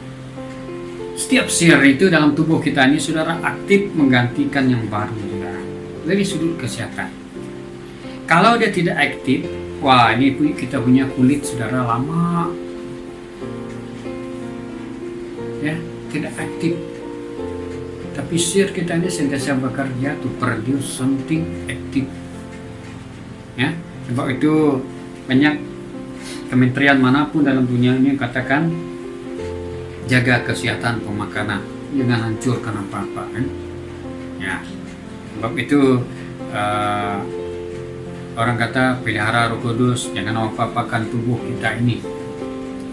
B: Setiap sel itu dalam tubuh kita ini, saudara, aktif menggantikan yang baru, saudara. Dari sudut kesehatan. Kalau dia tidak aktif, wah, ini kita punya kulit, saudara, lama. Ya, tidak aktif. Tapi sel kita ini sentiasa bekerja to produce something active. Ya, sebab itu banyak kementerian manapun dalam dunia ini katakan jaga kesehatan pemakanan, jangan hancurkan apa-apa, kan? Ya, sebab itu orang kata pelihara Roh Kudus, jangan apa-apakan tubuh kita ini.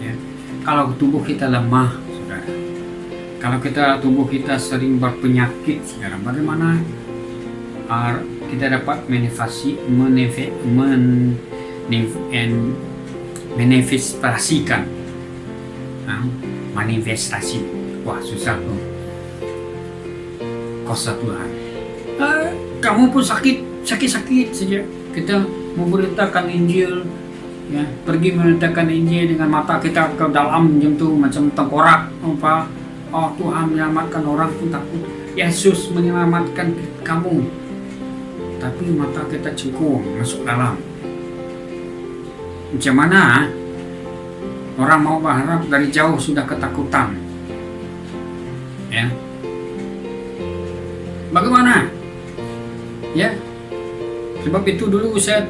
B: Ya. Kalau tubuh kita lemah, saudara, kalau tubuh kita sering berpenyakit, saudara, bagaimana kita dapat manifestasikan, manifestasi, wah susah tuh, kuasa Tuhan. Kamu pun sakit saja, kita memberitakan Injil, ya, pergi memberitakan Injil dengan mata kita ke dalam macam tengkorak, apa? Oh, Tuhan menyelamatkan orang pun takut. Yesus menyelamatkan kamu, tapi mata kita cengkung masuk dalam. Macam mana orang mau berharap dari jauh sudah ketakutan? Ya, bagaimana? Ya, sebab itu dulu saya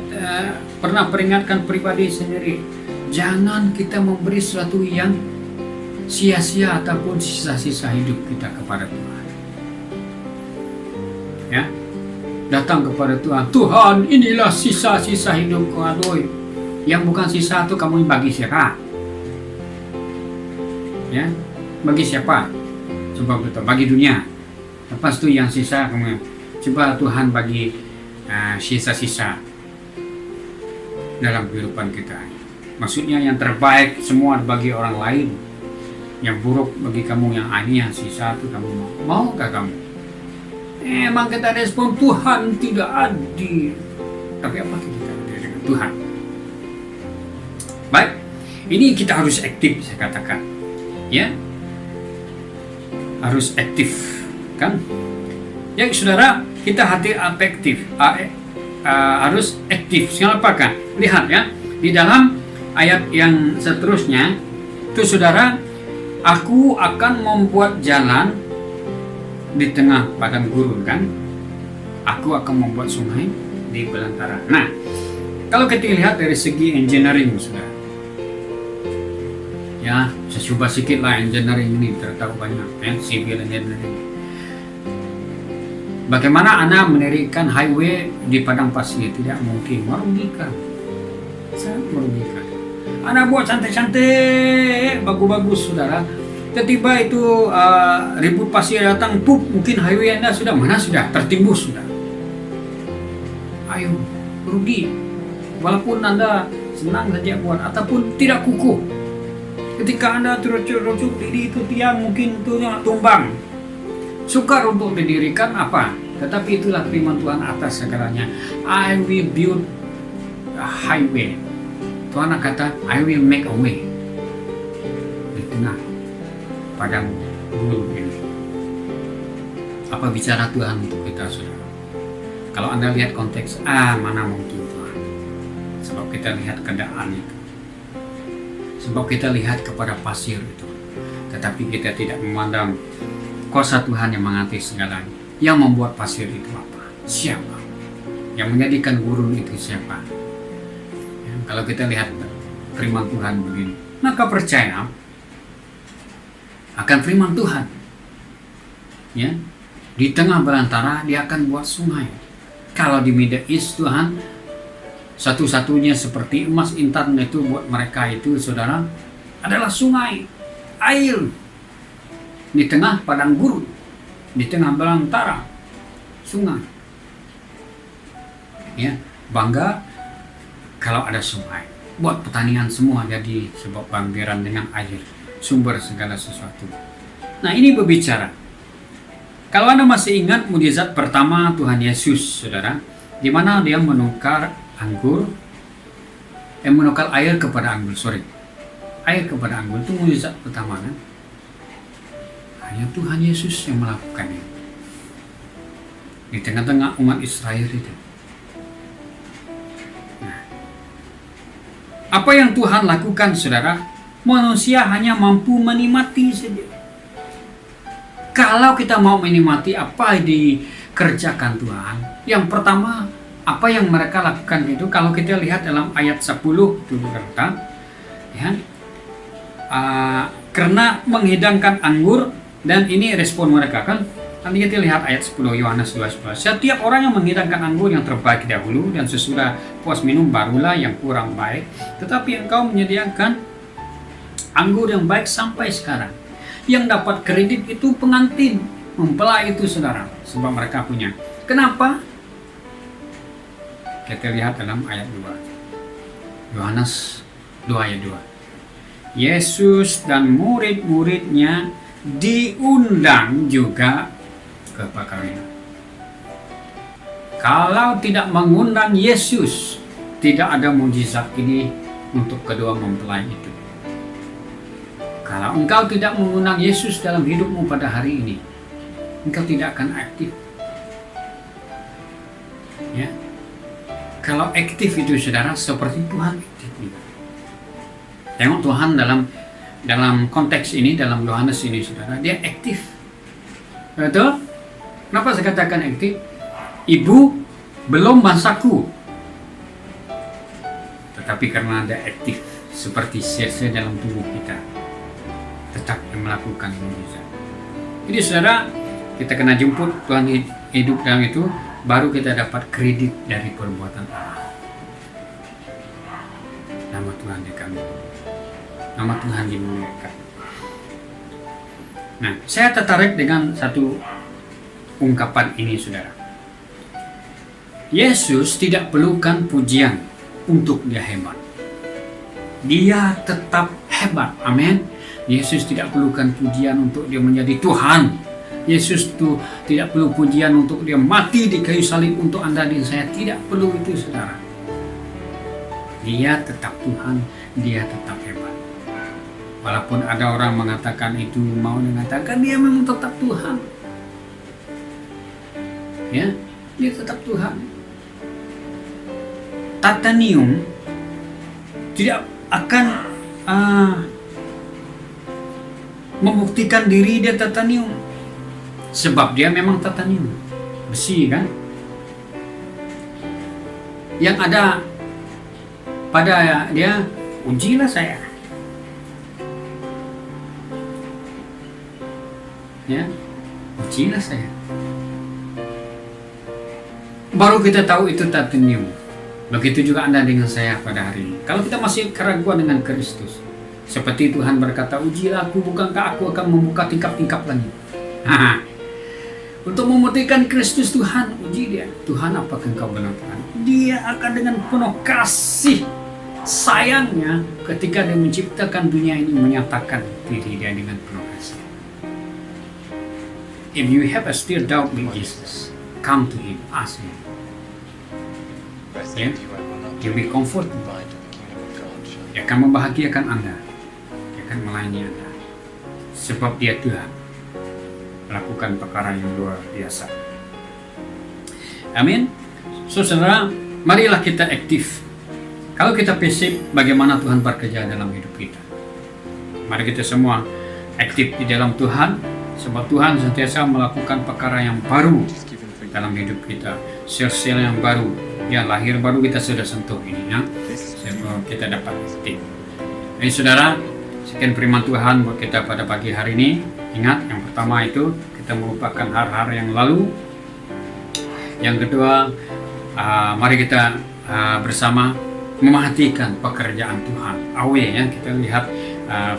B: pernah peringatkan pribadi sendiri, jangan kita memberi sesuatu yang sia-sia ataupun sisa-sisa hidup kita kepada Tuhan. Ya, datang kepada Tuhan, Tuhan inilah sisa-sisa hidupku, aduh, yang bukan sisa itu kamu bagi siapa? Ya, bagi siapa? Coba betul, bagi dunia. Lepas itu yang sisa kamu coba Tuhan bagi sisa-sisa dalam kehidupan kita. Maksudnya yang terbaik semua bagi orang lain, yang buruk bagi kamu, yang yang sisa itu kamu maukah kamu? Emang kita respon Tuhan tidak adil, tapi apa kita dengan Tuhan? Baik, ini kita harus aktif, saya katakan, ya, harus aktif, kan? Ya, saudara, kita hati afektif, harus aktif. Kenapa kan? Lihat ya, di dalam ayat yang seterusnya, itu saudara, aku akan membuat jalan di tengah padang gurun, kan? Aku akan membuat sungai di belantara. Nah, kalau kita lihat dari segi engineering, saudara, ya, saya coba sedikit lah engineering ini, tertahu banyak, ya, civil engineering. Bagaimana Anda mendirikan highway di padang pasir? Tidak mungkin, merugikan, sangat merugikan. Anda buat santai-santai, bagus-bagus, saudara. Tiba-tiba itu ribut pasir datang, pup, mungkin highway Anda sudah mana sudah tertimbus sudah. Ayo, rugi. Walaupun Anda senang saja buat, ataupun tidak kukuh. Ketika Anda terucuk-rucuk di itu tiang, mungkin itu tumbang. Sukar untuk didirikan apa? Tetapi itulah firman Tuhan atas segalanya. I will build a highway. Tuhan kata, I will make a way di tengah padang gurun ini. Apa bicara Tuhan untuk kita, saudara? Kalau Anda lihat konteks, mana mungkin Tuhan? Sebab kita lihat keadaan itu. Sebab kita lihat kepada pasir itu. Tetapi kita tidak memandang kuasa Tuhan yang mengatasi segalanya. Yang membuat pasir itu apa? Siapa? Yang menjadikan gurun itu siapa? Ya, kalau kita lihat firman Tuhan begini, maka percaya akan firman Tuhan. Ya, di tengah belantara dia akan buat sungai. Kalau di Middle East Tuhan, satu-satunya seperti emas intan itu buat mereka itu saudara adalah sungai, air di tengah padang gurun, di tengah belantara sungai. Ya, bangga kalau ada sungai. Buat pertanian semua jadi sebab bangkiran dengan air, sumber segala sesuatu. Nah, ini berbicara. Kalau Anda masih ingat mukjizat pertama Tuhan Yesus, saudara, di mana dia menukar air kepada anggur, air kepada anggur itu mukjizat pertama kan? Hanya Tuhan Yesus yang melakukannya di tengah-tengah umat Israel itu. Nah, apa yang Tuhan lakukan, saudara? Manusia hanya mampu menikmati saja. Kalau kita mau menikmati apa yang dikerjakan Tuhan, yang pertama apa yang mereka lakukan itu, kalau kita lihat dalam ayat 10 itu berkata, ya, karena menghidangkan anggur, dan ini respon mereka kan. Nanti kita lihat ayat 10 Yohanes 2:11. Setiap orang yang menghidangkan anggur yang terbaik dahulu dan sesudah puas minum barulah yang kurang baik. Tetapi engkau menyediakan anggur yang baik sampai sekarang. Yang dapat kredit itu pengantin, mempelai itu saudara, sebab mereka punya. Kenapa? Kita lihat dalam ayat 2. Yohanes 2 ayat 2. Yesus dan murid-muridnya diundang juga ke perkawinan. Kalau tidak mengundang Yesus, tidak ada mukjizat ini untuk kedua mempelai itu. Kalau engkau tidak mengundang Yesus dalam hidupmu pada hari ini, engkau tidak akan aktif. Ya. Kalau aktif itu saudara seperti Tuhan aktif. Tengok Tuhan dalam konteks ini, dalam Yohanes ini saudara, dia aktif. Betul? Kenapa saya katakan aktif? Ibu belum bangsaku, tetapi karena dia aktif seperti sel-sel dalam tubuh kita, tetap melakukan mukjizat. Jadi saudara, kita kena jemput Tuhan hidup dalam itu, baru kita dapat kredit dari perbuatan Allah. Nama Tuhan dikagumi, nama Tuhan dimuliakan. Nah, saya tertarik dengan satu ungkapan ini saudara. Yesus tidak perlukan pujian untuk dia hebat. Dia tetap hebat, amin. Yesus tidak perlukan pujian untuk dia menjadi Tuhan. Yesus itu tidak perlu pujian untuk dia mati di kayu salib untuk Anda dan saya. Tidak perlu itu saudara. Dia tetap Tuhan, dia tetap hebat. Walaupun ada orang mengatakan itu, mau mengatakan dia memang tetap Tuhan. Ya, dia tetap Tuhan. Titanium tidak akan membuktikan diri dia titanium, sebab dia memang titanium, besi kan. Yang ada pada dia, ujilah saya, ya, ujilah saya, baru kita tahu itu titanium. Begitu juga Anda dengan saya pada hari ini. Kalau kita masih keraguan dengan Kristus, seperti Tuhan berkata, ujilah aku, bukankah aku akan membuka tingkap-tingkap lagi. Untuk membuktikan Kristus Tuhan, uji dia. Tuhan, apakah engkau benar Tuhan? Dia akan dengan penuh kasih sayangnya ketika dia menciptakan dunia ini, menyatakan diri dia dengan penuh kasih. If you have a still doubt with Jesus, come to Him, ask Him. Ya, He will comfort you. Dia akan membahagiakan Anda, dia akan melayani Anda, sebab dia Tuhan melakukan perkara yang luar biasa. Amin. Saudara, marilah kita aktif. Kalau kita pasif, bagaimana Tuhan bekerja dalam hidup kita? Mari kita semua aktif di dalam Tuhan, sebab Tuhan sentiasa melakukan perkara yang baru dalam hidup kita, sel-sel yang baru, ya, lahir baru kita sudah sentuh ini, ya, kita dapat aktif. Jadi saudara, sekian firman Tuhan buat kita pada pagi hari ini. Ingat, yang pertama itu kita melupakan hal-hal yang lalu. Yang kedua, Mari kita bersama memperhatikan pekerjaan Tuhan. Awe ya, kita lihat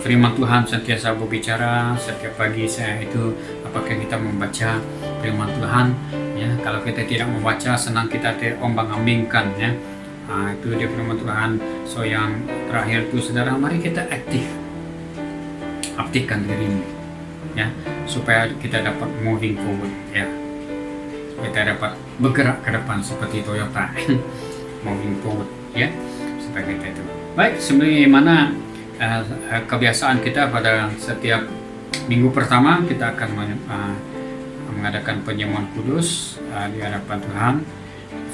B: firman Tuhan sentiasa berbicara setiap pagi saya itu, apakah kita membaca firman Tuhan ya. Kalau kita tidak membaca, senang kita terombang-ambingkan ya. Itu dia firman Tuhan. So yang terakhir itu saudara, mari kita aktifkan dirimu ya, supaya kita dapat moving forward ya, supaya kita dapat bergerak ke depan seperti Toyota moving forward ya, supaya kita itu baik. Sebenarnya mana kebiasaan kita pada setiap minggu pertama kita akan mengadakan penyembuhan kudus di hadapan Tuhan.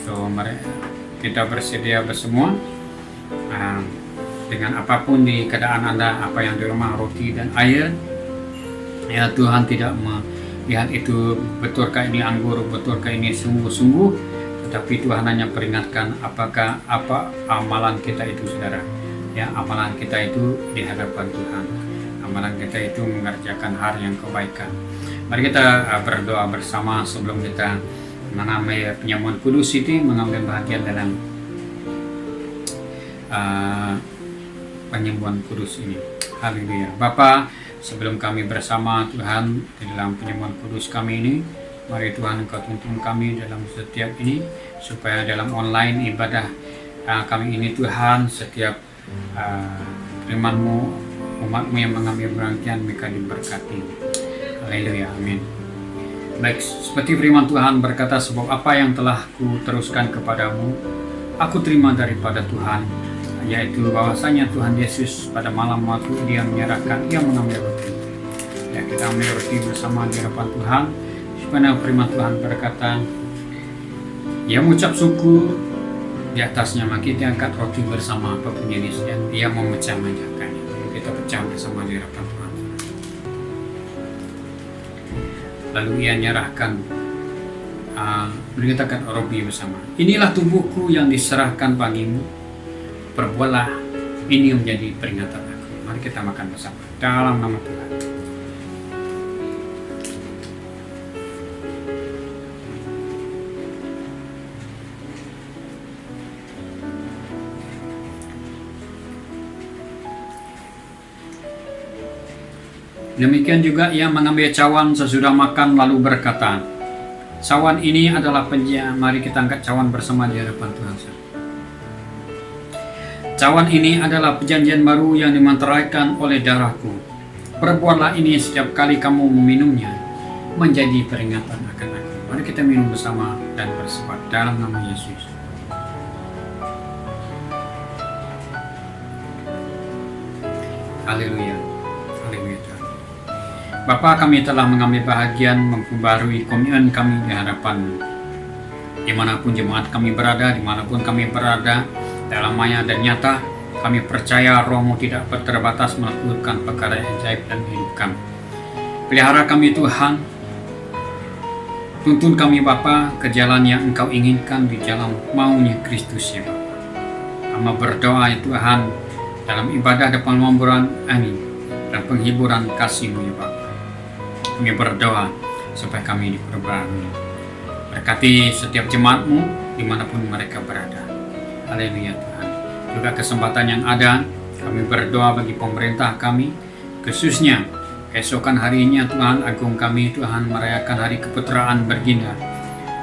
B: So mari kita bersedia bersemua dengan apapun di keadaan Anda, apa yang di rumah, roti dan air ya. Tuhan tidak melihat itu betulkah ini anggur, betulkah ini sungguh-sungguh, tetapi Tuhan hanya peringatkan apa amalan kita itu saudara ya. Amalan kita itu di hadapan Tuhan, amalan kita itu mengerjakan hal yang kebaikan. Mari kita berdoa bersama sebelum kita mengambil penyembuhan kudus itu, mengambil bagian dalam penyembuhan kudus ini. Haleluya. Bapa, sebelum kami bersama Tuhan di dalam penyembuhan kudus kami ini, mari Tuhan Engkau tuntun kami dalam setiap ini, supaya dalam online ibadah kami ini Tuhan, setiap firman-Mu, umat-Mu yang mengambil bagian mereka diberkati. Haleluya. Amin. Baik, seperti firman Tuhan berkata, sebab apa yang telah ku teruskan kepadamu, aku terima daripada Tuhan, yaitu bahwasanya Tuhan Yesus pada malam waktu Dia menyerahkan, Ia mengambil roti. Ya, kita ambil roti bersama di hadapan Tuhan. Sebenarnya firman Tuhan berkata, Ia mengucap syukur, di atasnya maka kita angkat roti bersama apapun jenisnya, Ia memecah-mecahkannya. Kita pecah bersama di hadapan Tuhan. Lalu Ia nyerahkan, berkatakan roti bersama. Inilah tubuhku yang diserahkan bagimu, perbuatlah ini menjadi peringatan aku. Mari kita makan bersama dalam nama Tuhan. Demikian juga Ia mengambil cawan sesudah makan lalu berkata, cawan ini adalah mari kita angkat cawan bersama di hadapan Tuhan. Cawan ini adalah perjanjian baru yang dimanteraikan oleh darahku. Perbuatlah ini setiap kali kamu meminumnya, menjadi peringatan akan aku. Mari kita minum bersama dan bersepat dalam nama Yesus. Haleluya. Bapa, kami telah mengambil bahagian memperbarui komitmen kami di hadapan-Mu. Dimanapun jemaat kami berada, dimanapun kami berada, dalam maya dan nyata, kami percaya Roh-Mu tidak terbatas melakukan perkara yang ajaib dan hidup kami. Pelihara kami Tuhan, tuntun kami Bapa ke jalan yang Engkau inginkan, di jalan maunya Kristus ya Bapa. Kami berdoa ya Tuhan, dalam ibadah dan penghiburan dan penghiburan kasih-Mu ya Bapa. Kami berdoa supaya kami diperbarui. Berkati setiap jemaat-Mu dimanapun mereka berada. Haleluya Tuhan. Juga kesempatan yang ada, kami berdoa bagi pemerintah kami, khususnya keesokan harinya Tuhan agung kami Tuhan merayakan hari keputeraan bergina.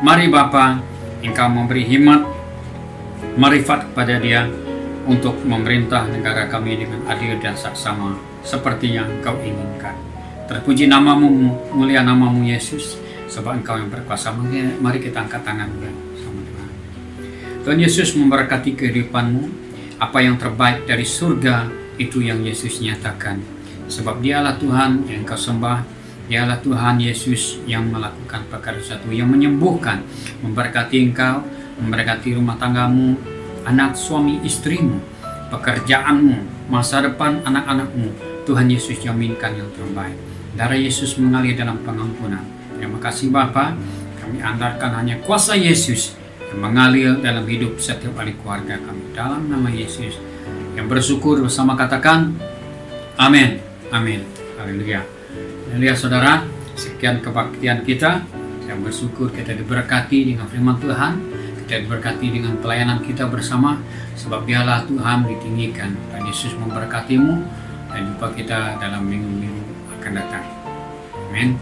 B: Mari Bapa, Engkau memberi hikmat, marifat kepada dia untuk memerintah negara kami dengan adil dan saksama seperti yang Engkau inginkan. Terpuji namamu, mulia namamu Yesus, sebab Engkau yang berkuasa. Mari kita angkat tangan bersama Tuhan. Tuhan Yesus memberkati kehidupanmu. Apa yang terbaik dari surga itu yang Yesus nyatakan. Sebab Dialah Tuhan yang Engkau sembah. Dialah Tuhan Yesus yang melakukan perkara satu, yang menyembuhkan, memberkati engkau, memberkati rumah tanggamu, anak, suami, istrimu, pekerjaanmu, masa depan anak-anakmu. Tuhan Yesus jaminkan yang terbaik. Darah Yesus mengalir dalam pengampunan. Terima kasih Bapa, kami andalkan hanya kuasa Yesus yang mengalir dalam hidup setiap ahli keluarga kami. Dalam nama Yesus yang bersyukur bersama katakan amin. Amin. Haleluya. Haleluya saudara, sekian kebaktian kita. Yang bersyukur kita diberkati dengan firman Tuhan. kita diberkati dengan pelayanan kita bersama, sebab biarlah Tuhan ditinggikan. Tuhan Yesus memberkatimu, dan jumpa kita dalam minggu-minggu akan datang. Amin.